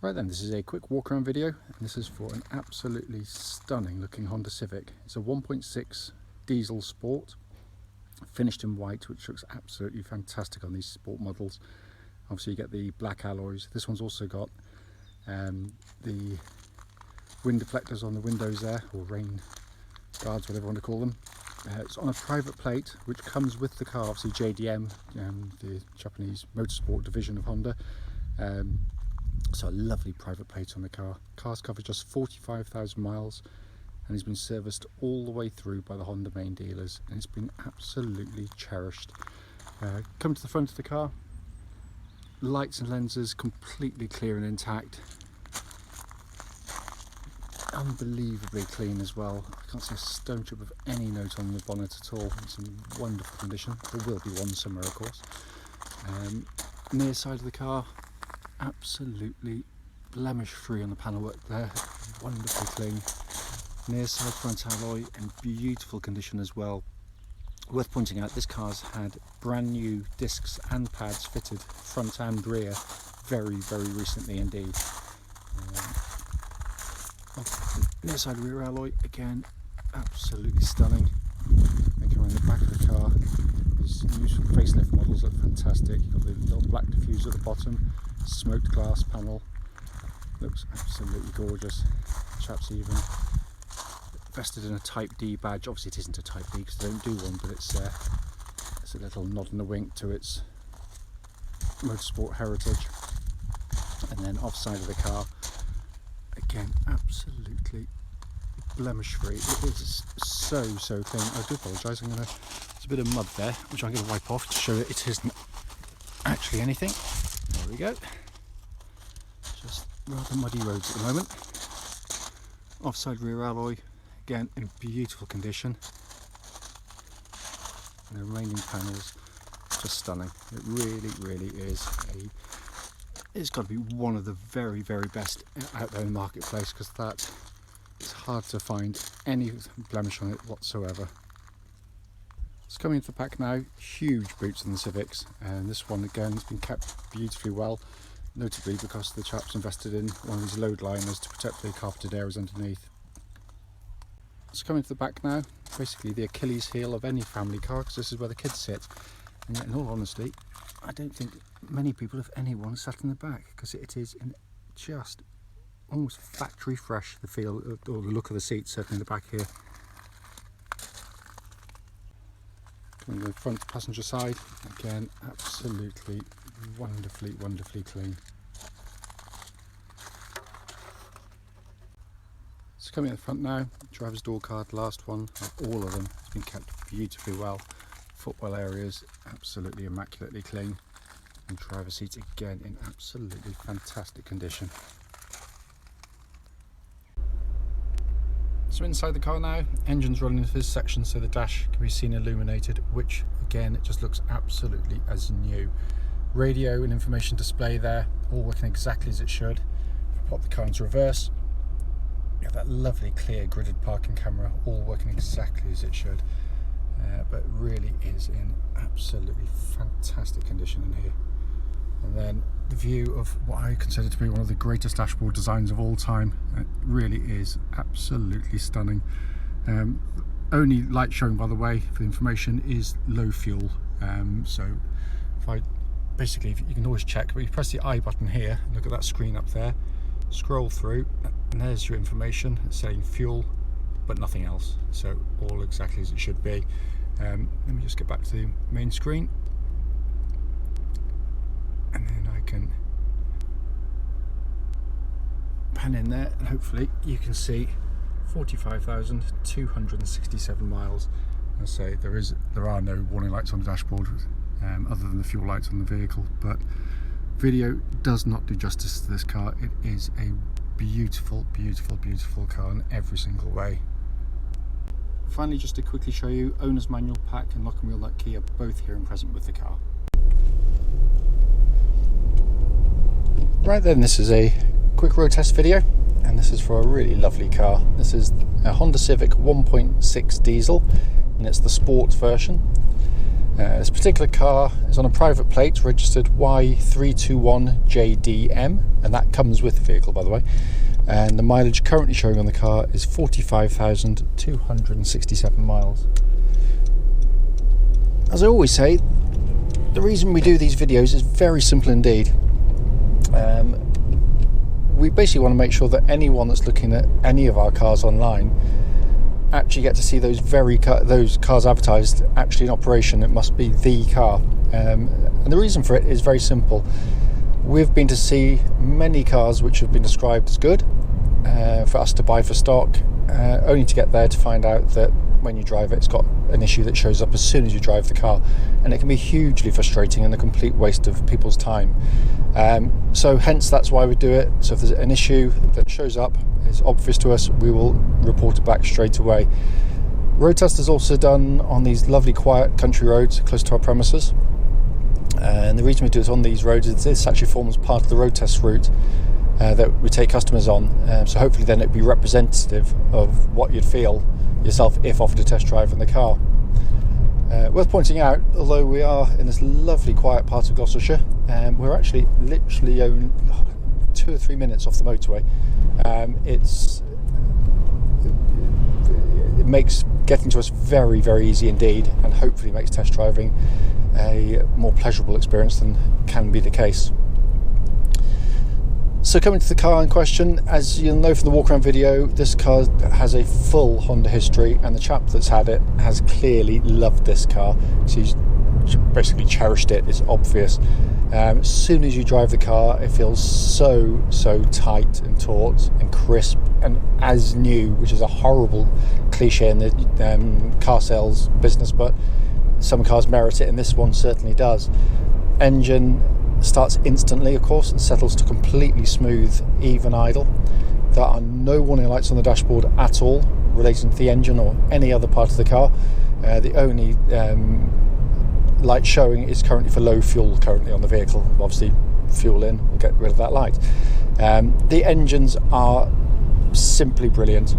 Right then, this is a quick walk around video, and this is for an absolutely stunning looking Honda Civic. It's a 1.6 diesel sport, finished in white, which looks absolutely fantastic on these sport models. Obviously you get the black alloys. This one's also got the wind deflectors on the windows there, or rain guards, whatever you want to call them. It's on a private plate which comes with the car, obviously JDM, the Japanese motorsport division of Honda. So a lovely private plate on the car. Car's covered just 45,000 miles and has been serviced all the way through by the Honda main dealers, and it's been absolutely cherished. Come to the front of the car, lights and lenses completely clear and intact. Unbelievably clean as well. I can't see a stone chip of any note on the bonnet at all. It's in wonderful condition. There will be one somewhere, of course. Near side of the car, absolutely blemish free on the panel work there, wonderfully clean. Near side front alloy in beautiful condition as well. Worth pointing out, this car's had brand new discs and pads fitted front and rear very recently indeed. Near side rear alloy, again absolutely stunning. Looking around the back of the car, these new facelift models look fantastic. You've got the little black diffuser at the bottom, smoked glass panel, looks absolutely gorgeous. Chaps even vested in a Type D badge. Obviously it isn't a Type D because they don't do one, but it's a little nod and a wink to its motorsport heritage. And then off side of the car, again absolutely blemish free. It is so clean. I do apologise, there's a bit of mud there which I'm going to wipe off to show that it isn't actually anything. There we go. Just rather muddy roads at the moment. Offside rear alloy, again in beautiful condition. And the remaining panels, just stunning. It really is it's got to be one of the very best out there in the marketplace, because that it's hard to find any blemish on it whatsoever. It's coming into the pack now. Huge boots in the Civics, and this one again has been kept beautifully well, notably because the chaps invested in one of these load liners to protect the carpeted areas underneath. It's coming to the back now, basically the Achilles heel of any family car, because this is where the kids sit. And yet, in all honesty, I don't think many people, if anyone, sat in the back, because it is in just almost factory fresh, the feel or the look of the seats, certainly in the back here. Coming to the front passenger side, again absolutely wonderfully clean. It's coming at the front now. Driver's door card, last one, all of them, has been kept beautifully well. Footwell areas absolutely immaculately clean, and driver seats again in absolutely fantastic condition. So inside the car now, engine's running into this section so the dash can be seen illuminated, which again it just looks absolutely as new. Radio and information display there, all working exactly as it should. If we pop the car into reverse, you have that lovely clear gridded parking camera, all working exactly as it should. But really is in absolutely fantastic condition in here. And then the view of what I consider to be one of the greatest dashboard designs of all time. It really is absolutely stunning. Only light showing, by the way, for information, is low fuel. So if I basically, you can always check, but you press the I button here, look at that screen up there, scroll through, and there's your information. It's saying fuel, but nothing else. So all exactly as it should be. Let me just get back to the main screen, and then I can pan in there, and hopefully you can see 45,267 miles. I say there are no warning lights on the dashboard other than the fuel lights on the vehicle, but video does not do justice to this car. It is a beautiful car in every single way. Finally, just to quickly show you, owner's manual pack and lock and wheel nut key are both here and present with the car. Right then, this is a quick road test video, and this is for a really lovely car. This is a Honda Civic 1.6 diesel, and it's the sport version. This particular car is on a private plate registered Y321JDM, and that comes with the vehicle, by the way. And the mileage currently showing on the car is 45,267 miles. As I always say, the reason we do these videos is very simple indeed. We basically want to make sure that anyone that's looking at any of our cars online actually get to see those those cars advertised actually in operation. It must be the car, and the reason for it is very simple. We've been to see many cars which have been described as good for us to buy for stock, only to get there to find out that when you drive it, it's got an issue that shows up as soon as you drive the car, and it can be hugely frustrating and a complete waste of people's time. So hence that's why we do it. So if there's an issue that shows up, it's obvious to us, we will report it back straight away. Road test is also done on these lovely quiet country roads close to our premises, and the reason we do it on these roads is this actually forms part of the road test route that we take customers on, so hopefully then it'd be representative of what you'd feel yourself if offered a test drive in the car. Worth pointing out, although we are in this lovely quiet part of Gloucestershire, we're actually literally only 2 or 3 minutes off the motorway. It makes getting to us very, very easy indeed, and hopefully makes test driving a more pleasurable experience than can be the case. So coming to the car in question, as you'll know from the walk around video, this car has a full Honda history, and the chap that's had it has clearly loved this car. So he's basically cherished it, it's obvious. As soon as you drive the car, it feels so tight and taut and crisp and as new, which is a horrible cliche in the car sales business, but some cars merit it, and this one certainly does. Engine starts instantly, of course, and settles to completely smooth, even idle. There are no warning lights on the dashboard at all relating to the engine or any other part of the car. The only light showing is currently for low fuel currently on the vehicle. Obviously, fuel in will get rid of that light. The engines are simply brilliant.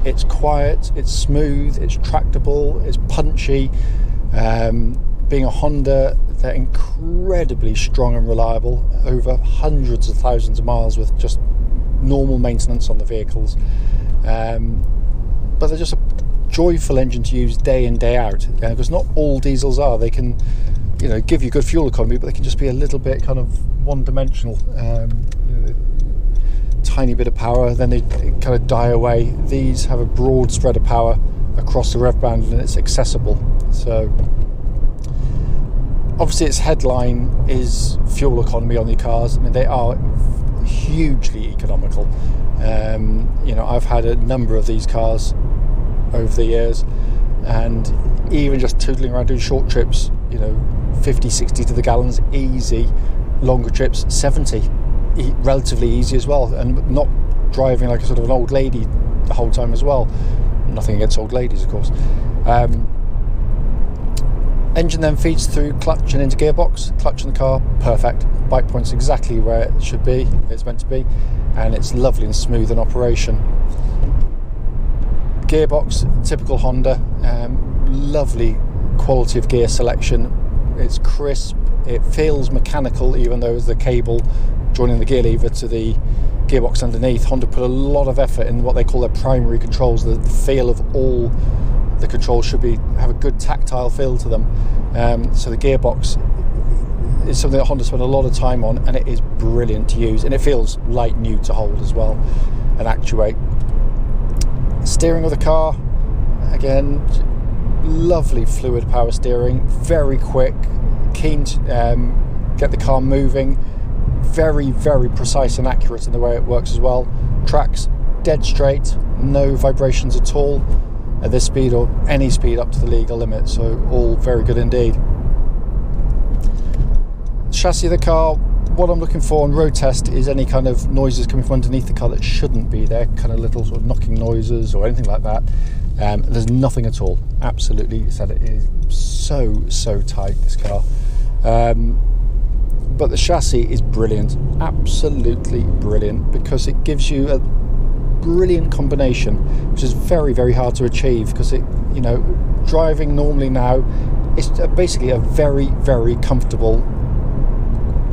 It's quiet, it's smooth, it's tractable, it's punchy. Being a Honda, they're incredibly strong and reliable, over hundreds of thousands of miles with just normal maintenance on the vehicles. But they're just a joyful engine to use day in, day out, because not all diesels are. They can, give you good fuel economy, but they can just be a little bit kind of one-dimensional. Tiny bit of power, then they kind of die away. These have a broad spread of power across the rev band, and it's accessible. So obviously its headline is fuel economy on the cars. I mean, they are hugely economical. I've had a number of these cars over the years, and even just tootling around doing short trips, 50, 60 to the gallons easy. Longer trips, 70, relatively easy as well, and not driving like a sort of an old lady the whole time as well. Nothing against old ladies, of course. Engine then feeds through clutch and into gearbox. Clutch in the car, perfect. Bike point's exactly where it should be, it's meant to be, and it's lovely and smooth in operation. Gearbox, typical Honda, lovely quality of gear selection. It's crisp, it feels mechanical, even though the cable joining the gear lever to the gearbox underneath. Honda put a lot of effort in what they call their primary controls. The feel of all the controls should have a good tactile feel to them. So the gearbox is something that Honda spent a lot of time on, and it is brilliant to use, and it feels like new to hold as well and actuate. Steering of the car, again, lovely fluid power steering, very quick, keen to get the car moving, very precise and accurate in the way it works as well. Tracks dead straight, no vibrations at all at this speed or any speed up to the legal limit, so all very good indeed. Chassis of the car, what I'm looking for on road test is any kind of noises coming from underneath the car that shouldn't be there, kind of little sort of knocking noises or anything like that. There's nothing at all. Absolutely said, it is so tight, this car. But the chassis is brilliant, absolutely brilliant, because it gives you a brilliant combination, which is very hard to achieve, because it, driving normally now, it's basically a very, very comfortable,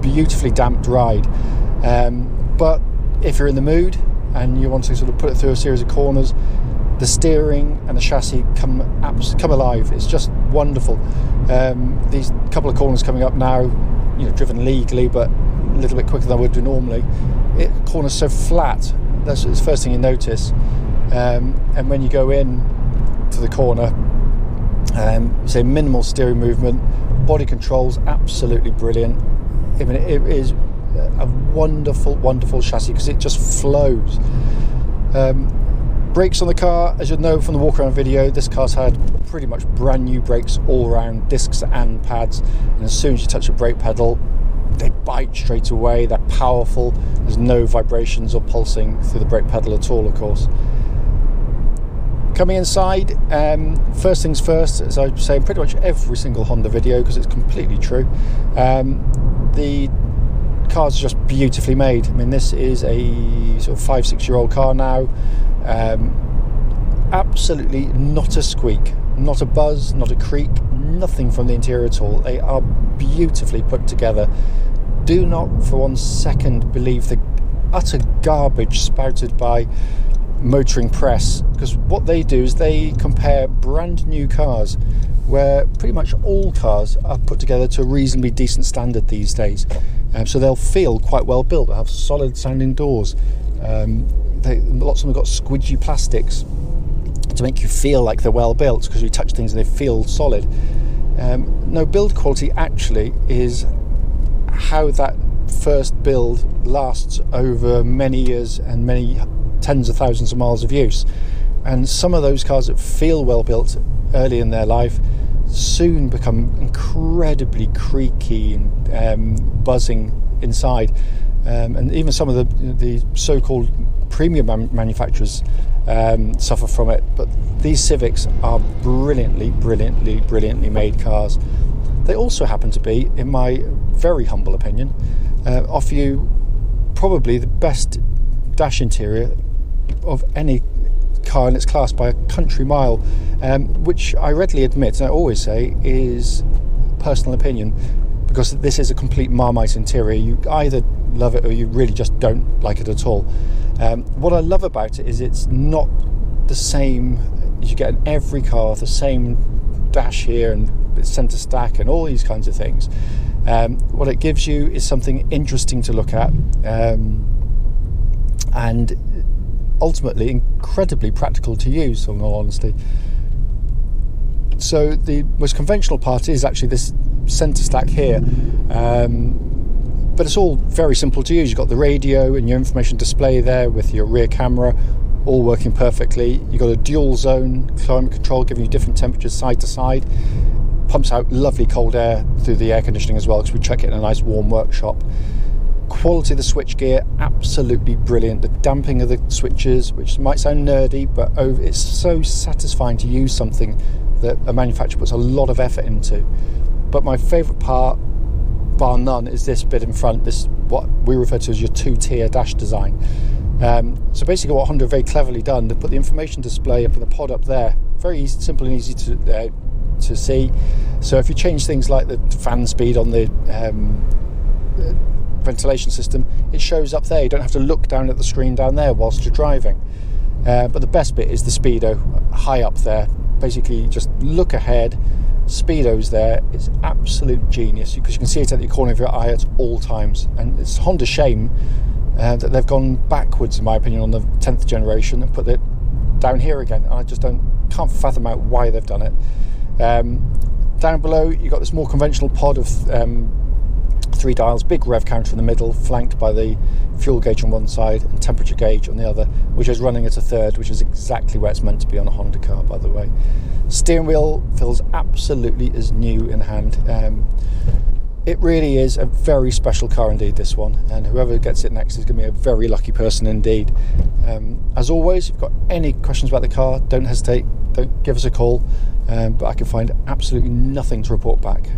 beautifully damped ride. But if you're in the mood and you want to sort of put it through a series of corners, the steering and the chassis come alive. It's just wonderful. These couple of corners coming up now, you know, driven legally, but a little bit quicker than I would do normally. Corners so flat, that's the first thing you notice. And when you go in to the corner, say minimal steering movement, body controls absolutely brilliant. I mean, it is a wonderful, wonderful chassis because it just flows. Brakes on the car, as you'll know from the walk around video, this car's had pretty much brand new brakes all around, discs and pads, and as soon as you touch a brake pedal, they bite straight away. They're powerful. There's no vibrations or pulsing through the brake pedal at all, of course. Coming inside, first things first, as I say in pretty much every single Honda video, because it's completely true, the car's just beautifully made. I mean, this is a sort of 5-6 year old car now. Absolutely not a squeak, not a buzz, not a creak, nothing from the interior at all. They are beautifully put together. Do not for 1 second believe the utter garbage spouted by motoring press, because what they do is they compare brand new cars, where pretty much all cars are put together to a reasonably decent standard these days. So they'll feel quite well built. They'll have solid sounding doors. Lots of them have got squidgy plastics to make you feel like they're well built, because you touch things and they feel solid. No, build quality actually is how that first build lasts over many years and many tens of thousands of miles of use. And some of those cars that feel well built early in their life soon become incredibly creaky and buzzing inside. And even some of the so-called premium manufacturers suffer from it. But these Civics are brilliantly made cars. They also happen to be, in my very humble opinion, offer you probably the best dash interior of any car in its class by a country mile, which I readily admit, and I always say, is personal opinion, because this is a complete Marmite interior. You either love it or you really just don't like it at all. What I love about it is it's not the same as you get in every car, the same dash here and centre stack and all these kinds of things. What it gives you is something interesting to look at, and ultimately incredibly practical to use, in all honesty. So the most conventional part is actually this centre stack here, but it's all very simple to use. You've got the radio and your information display there with your rear camera all working perfectly. You've got a dual zone climate control giving you different temperatures side to side. Pumps out lovely cold air through the air conditioning as well, because we check it in a nice warm workshop. Quality of the switch gear, absolutely brilliant. The damping of the switches, which might sound nerdy, but it's so satisfying to use something that a manufacturer puts a lot of effort into. But my favourite part, bar none, is this bit in front, this what we refer to as your 2-tier dash design. So basically what Honda have very cleverly done, they put the information display up in the pod up there, very easy, simple and easy to see. So if you change things like the fan speed on the ventilation system, it shows up there. You don't have to look down at the screen down there whilst you're driving. But the best bit is the speedo high up there. Basically just look ahead, speedo's there. It's absolute genius, because you can see it at the corner of your eye at all times. And it's Honda's shame that they've gone backwards, in my opinion, on the 10th generation and put it down here again. And I just can't fathom out why they've done it. Down below you've got this more conventional pod of 3 dials, big rev counter in the middle, flanked by the fuel gauge on one side and temperature gauge on the other, which is running at a third, which is exactly where it's meant to be on a Honda car, by the way. Steering wheel feels absolutely as new in hand. It really is a very special car indeed, this one, and whoever gets it next is going to be a very lucky person indeed. As always, if you've got any questions about the car, don't hesitate, don't give us a call, but I can find absolutely nothing to report back.